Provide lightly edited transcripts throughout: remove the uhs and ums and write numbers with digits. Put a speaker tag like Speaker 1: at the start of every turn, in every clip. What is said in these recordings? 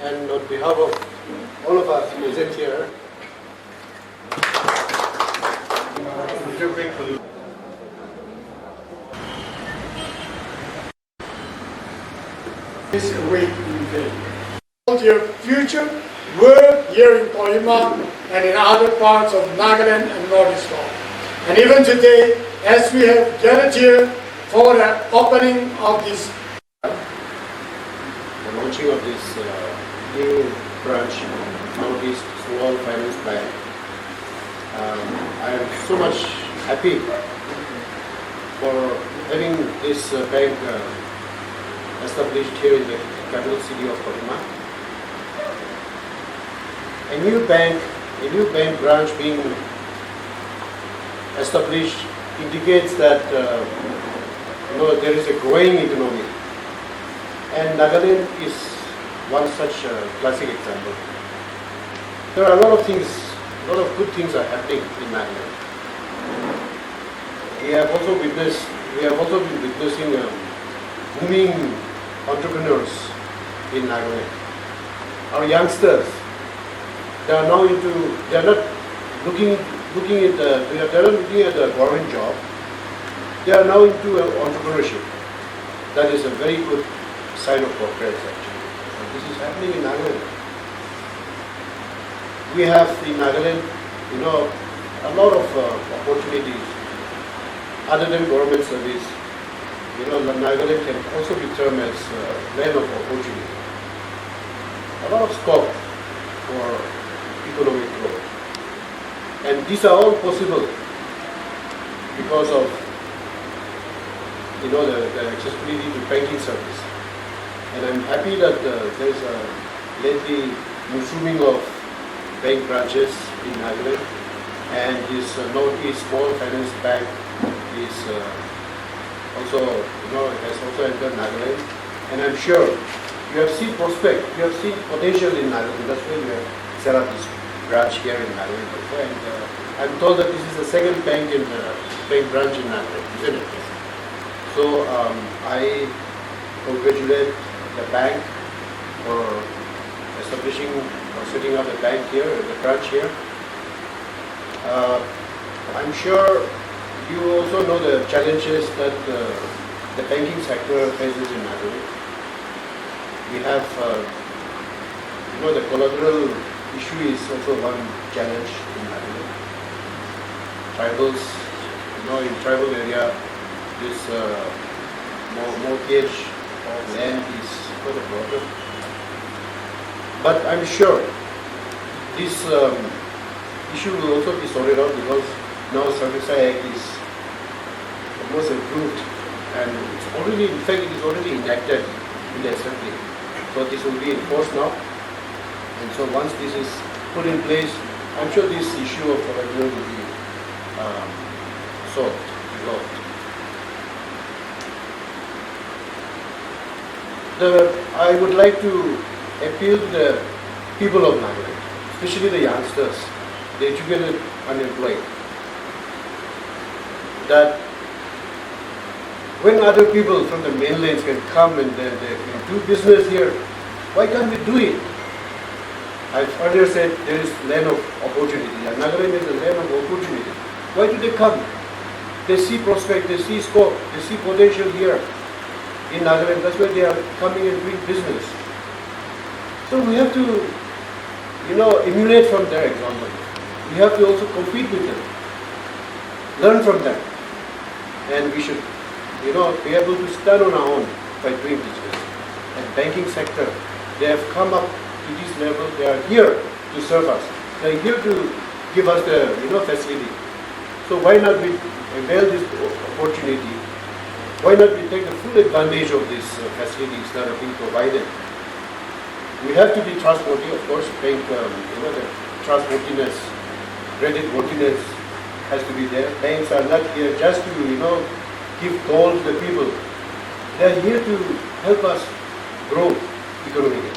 Speaker 1: and on behalf of all of us present here,
Speaker 2: this week in May. Your future work here in Kohima and in other parts of Nagaland and Northeastern. And even today, as we have gathered here for the opening of this
Speaker 1: the launching of this new branch, Northeast Small Finance Bank, I am so much happy for having this bank established here in the capital city of Kohima. A new bank branch being established indicates that there is a growing economy, and Nagaland is one such classic example. There are a lot of good things are happening in Nagaland. We have also been witnessing booming entrepreneurs in Nagaland. Our youngsters, they are not looking at a government job. They are now into entrepreneurship. That is a very good sign of progress actually. And this is happening in Nagaland. We have in Nagaland, a lot of opportunities other than government service. Nagaland can also be termed as land of opportunity. A lot of scope for economic growth. And these are all possible because of the accessibility to banking service. And I'm happy that there is a lately mushrooming of bank branches in Nagaland, and this Northeast Small Finance Bank is also, has also entered Nagaland. And I'm sure you have seen prospect, you have seen potential in Nagaland. That's why we have set up this branch here in Nagaland. And I'm told that this is the second bank branch in Nagaland, isn't it? So I congratulate the bank for establishing or setting up the bank here, the branch here. I'm sure you also know the challenges that the banking sector faces in Nagaland. We have, the collateral issue is also one challenge in Nagaland. Tribals, in tribal area, this mortgage of land is quite a problem. But I'm sure this issue will also be sorted out because now Service Act is almost approved, and it's already, in fact, it is already enacted in the Assembly. So this will be enforced now. And so once this is put in place, I'm sure this issue of collateral will be resolved. I would like to appeal to the people of Nagaland, especially the youngsters, the educated unemployed, that when other people from the mainlands can come and they can do business here, why can't we do it? I've earlier said there is land of opportunity, and Nagaland is a land of opportunity. Why do they come? They see prospect, they see scope, they see potential here in Nagaland. That's why they are coming and doing business. So we have to, emulate from their example. We have to also compete with them, learn from them, and we should, be able to stand on our own by doing business. And banking sector, they have come up to this level. They are here to serve us. They are here to give us the, facility. So why not we avail this opportunity? Why not we take the full advantage of these facilities that are being provided? We have to be trustworthy, of course. Bank, the trustworthiness, credit worthiness has to be there. Banks are not here just to, give gold to the people. They are here to help us grow economically.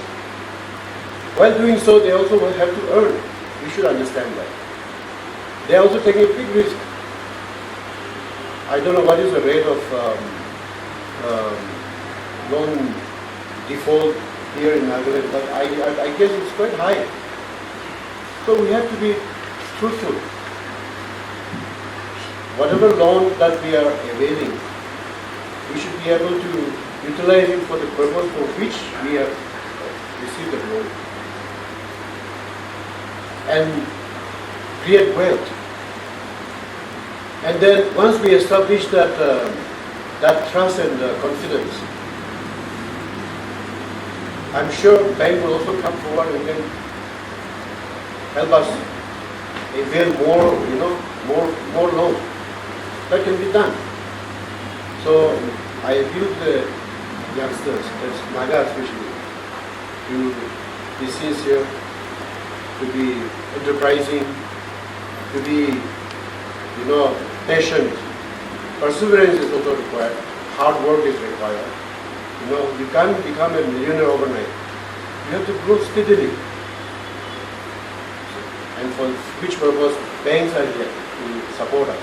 Speaker 1: While doing so, they also will have to earn. We should understand that. They are also taking a big risk. I don't know what is the rate of loan default here in Nagaland, but I guess it's quite high. So we have to be truthful. Whatever loan that we are availing, we should be able to utilize it for the purpose for which we have received the loan and create wealth. And then once we establish that that trust and confidence, I'm sure bank will also come forward and then help us avail more loans. That can be done. So I appeal to the youngsters, that's Naga especially, to be sincere, to be enterprising, to be, patient. Perseverance is also required. Hard work is required. You can't become a millionaire overnight. You have to grow steadily. And for which purpose banks are here to support us,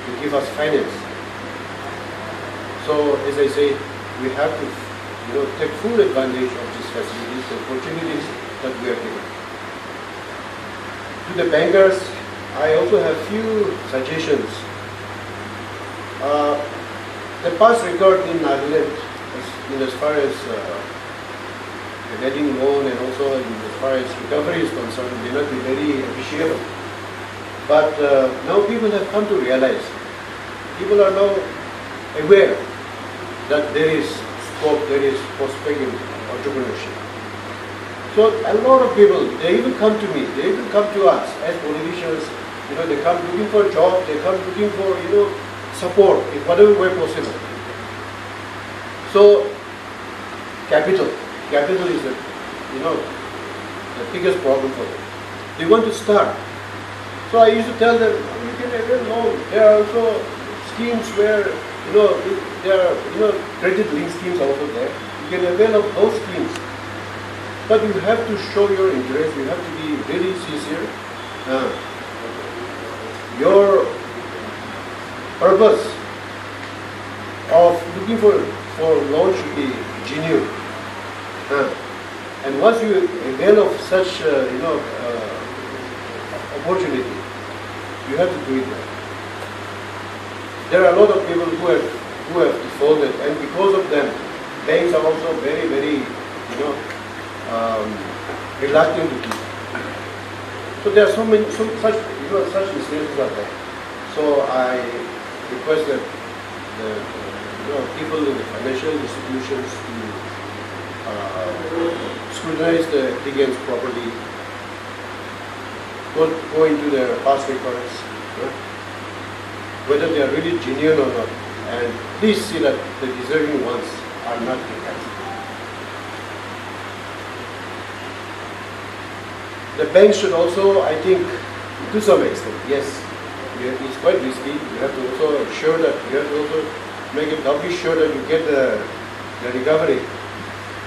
Speaker 1: to give us finance. So as I say, we have to take full advantage of these facilities, the opportunities that we are given. To the bankers, I also have few suggestions. The past record in Nagaland, as far as getting loan and also as far as recovery is concerned, may not be very appreciable. But now people have come to realize, people are now aware that there is scope, there is prospect in entrepreneurship. So a lot of people, they even come to me, they even come to us as politicians, they come looking for a job, they come looking for, support in whatever way possible. So capital is the biggest problem for them. They want to start. So I used to tell them, you can avail loan. There are also schemes where, there are, credit link schemes also there. You can avail of those schemes. But you have to show your interest, you have to be very sincere. Your purpose of looking for loan should be genuine. And once you avail of such opportunity, you have to do it well. There are a lot of people who have defaulted, and because of them, banks are also very, very, reluctant to give. So there are such mistakes are there. So I request that the people in the financial institutions to scrutinize the applicants properly, go into their past records, whether they are really genuine or not, and please see that the deserving ones are not recast. The bank should also, I think, to some extent, yes, it's quite risky. You have to also ensure that you have to also make it doubly sure that you get the recovery.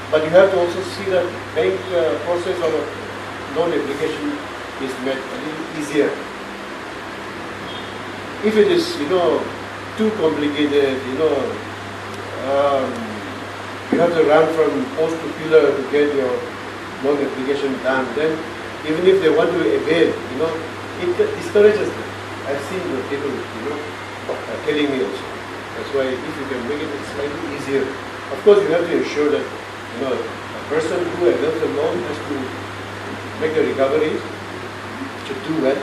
Speaker 1: But you have to also see that bank process of loan application is made a little easier. If it is, too complicated, you have to run from post to pillar to get your loan application done. Then, even if they want to avail, it discourages them. I've seen the people, telling me also. That's why if you can make it slightly easier, of course you have to ensure that, a person who avails a loan has to make a recovery, to do well.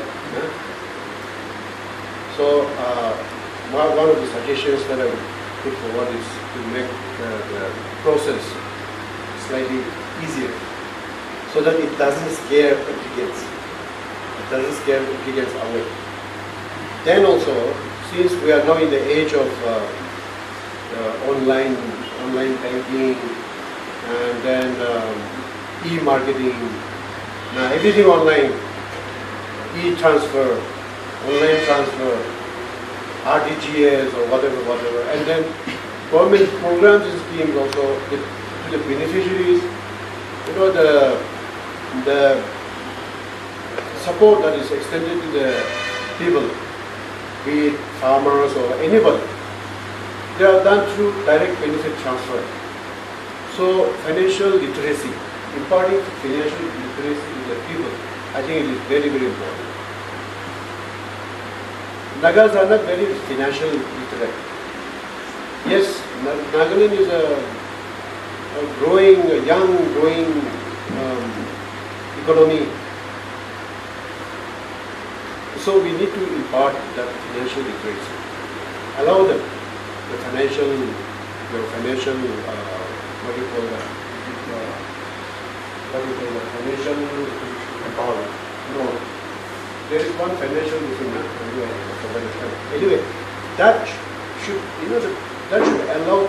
Speaker 1: So one of the suggestions that I put forward is to make the process slightly easier, so that it doesn't scare applicants. It doesn't scare applicants away. Then also, since we are now in the age of online banking and then e-marketing, now everything online, e-transfer, online transfer, RTGS or whatever, and then government programs and schemes also to the beneficiaries, the support that is extended to the people, be it farmers or anybody, they are done through direct benefit transfer. So financial literacy imparting financial literacy to the people, I think it is very, very important. Nagas are not very financial literate. Yes, Nagaland is a young growing economy. So we need to impart that financial literacy. Allow them the financial, financial empowerment. No, there is one financial thing. Anyway, that should, that should allow,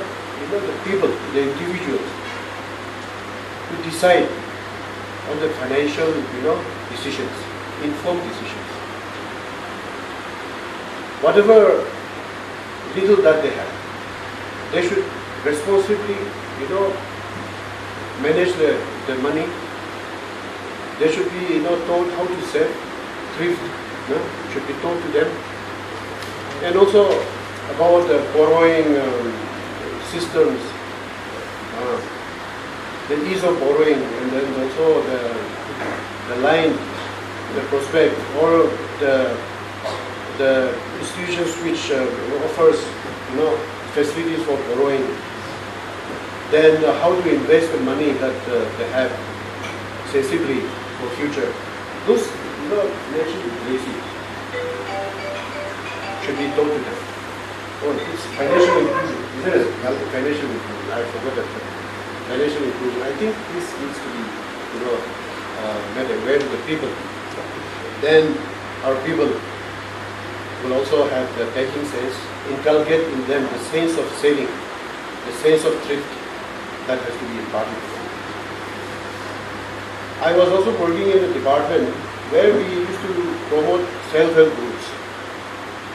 Speaker 1: the people, the individuals, to decide on the financial, decisions, informed decisions. Whatever little that they have, they should responsibly, manage their money. They should be, taught how to save, thrift, should be taught to them. And also about the borrowing systems, the ease of borrowing, and then also the line, the prospect, or the institutions which offers, facilities for borrowing. Then how to invest the money that they have sensibly for future. Those, financial literacy should be taught to them. Oh, it's financial inclusion. Isn't it? Financial inclusion. I forgot that term. Financial inclusion. I think this needs to be, made aware to the people. Then our people will also have the banking sense, inculcate in them the sense of saving, the sense of thrift that has to be imparted to them. I was also working in a department where we used to promote self-help groups.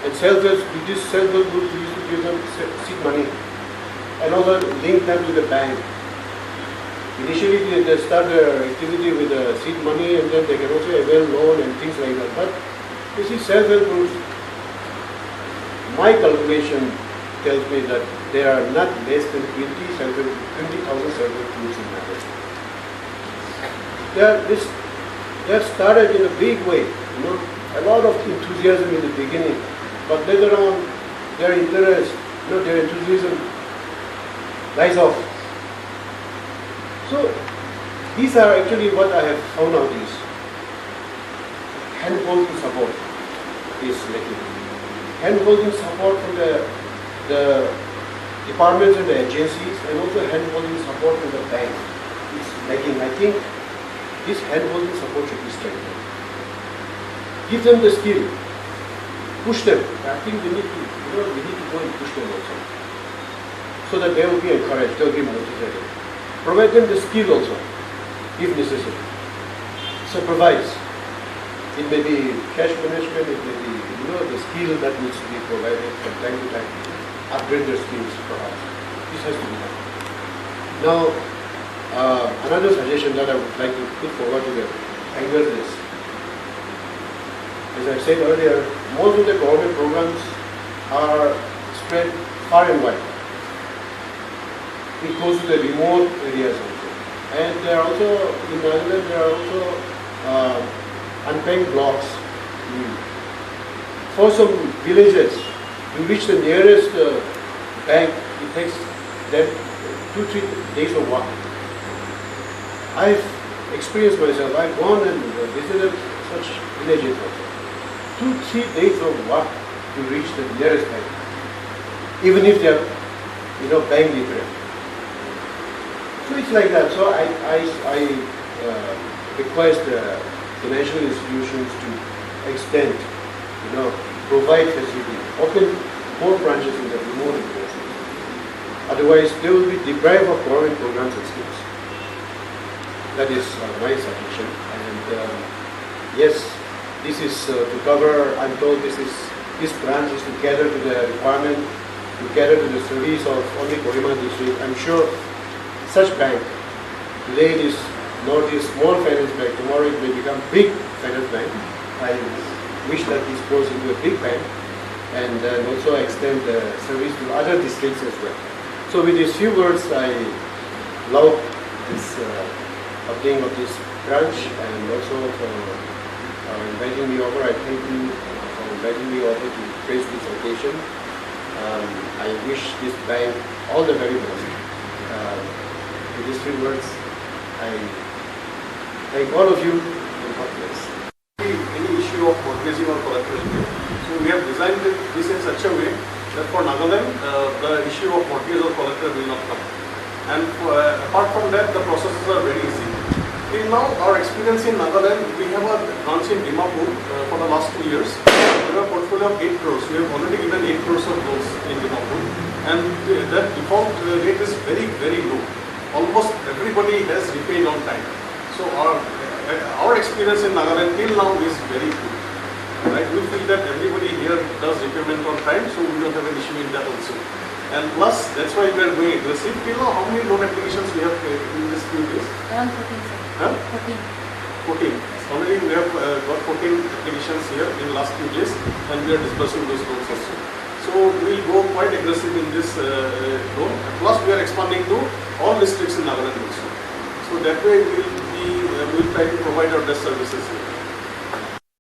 Speaker 1: And with these self-help groups, we used to give them seed money and also link them to the bank. Initially, they start their activity with the seed money, and then they can also avail loan and things like that. But you see, self-help groups, my calculation tells me that there are not less than 20,000 self-help groups in Nagaland. They have started in a big way, a lot of enthusiasm in the beginning, but later on, their interest, their enthusiasm dies off. So these are actually what I have found out is hand-holding support is lacking. Hand-holding support from the departments and the agencies, and also hand-holding support from the bank is lacking. I think this hand-holding support should be strengthened. Give them the skill, push them. I think we need to go and push them also, so that they will be encouraged, they will be motivated. Provide them the skill also, if necessary. Supervise. It may be cash management, it may be the skill that needs to be provided from time to time. Upgrade their skills perhaps. This has to be done. Now, another suggestion that I would like to put forward to the angle is, as I said earlier, most of the government programs are spread far and wide. It goes to the remote areas also. And there are also, in Nagaland, there are also unbanked blocks. For some villages, to reach the nearest bank, it takes them 2-3 days of walk. I've experienced myself. I've gone and visited such villages also. 2-3 days of walk to reach the nearest bank, even if they are, bank literate. So it's like that. So I request financial institutions to extend, provide facility, open more branches in the remote areas. Otherwise, they will be deprived of government programs and schemes. That is my suggestion. And yes, this is to cover. I'm told this branch is to cater to the requirement, to cater to the service of only Kohima district. I'm sure such bank, today it is not a small finance bank, tomorrow it may become big finance bank. I wish that this grows into a big bank and also extend the service to other districts as well. So with these few words, I love this opening of this branch and also for inviting me over. I thank you for inviting me over to grace this occasion. I wish this bank all the very best. With these few words, I thank all of you and God bless.
Speaker 3: Any issue of mortgaging or collateral. So we have designed this in such a way that for Nagaland, the issue of mortgage or collateral will not come. And apart from that, the processes are very easy. Till now, our experience in Nagaland, we have a branch in Dimapur for the last 2 years. We have a portfolio of 8 crores. We have already given 8 crores of loans in Dimapur. And that default rate is very, very low. Almost everybody has repaid on time. So our experience in Nagaland till now is very good. Right? We feel that everybody here does repayment on time, so we don't have an issue in that also. And plus, that's why we are going aggressive. Till now, how many loan applications we have in this few days?
Speaker 4: Around 14, sir.
Speaker 3: Huh?
Speaker 4: 14.
Speaker 3: 14. Already we have got 14 applications here in the last few days, and we are disbursing those loans also. So we will go quite aggressive in this loan. And plus, we are expanding to all districts in Nagaland also. So that way we will try to provide our best services here.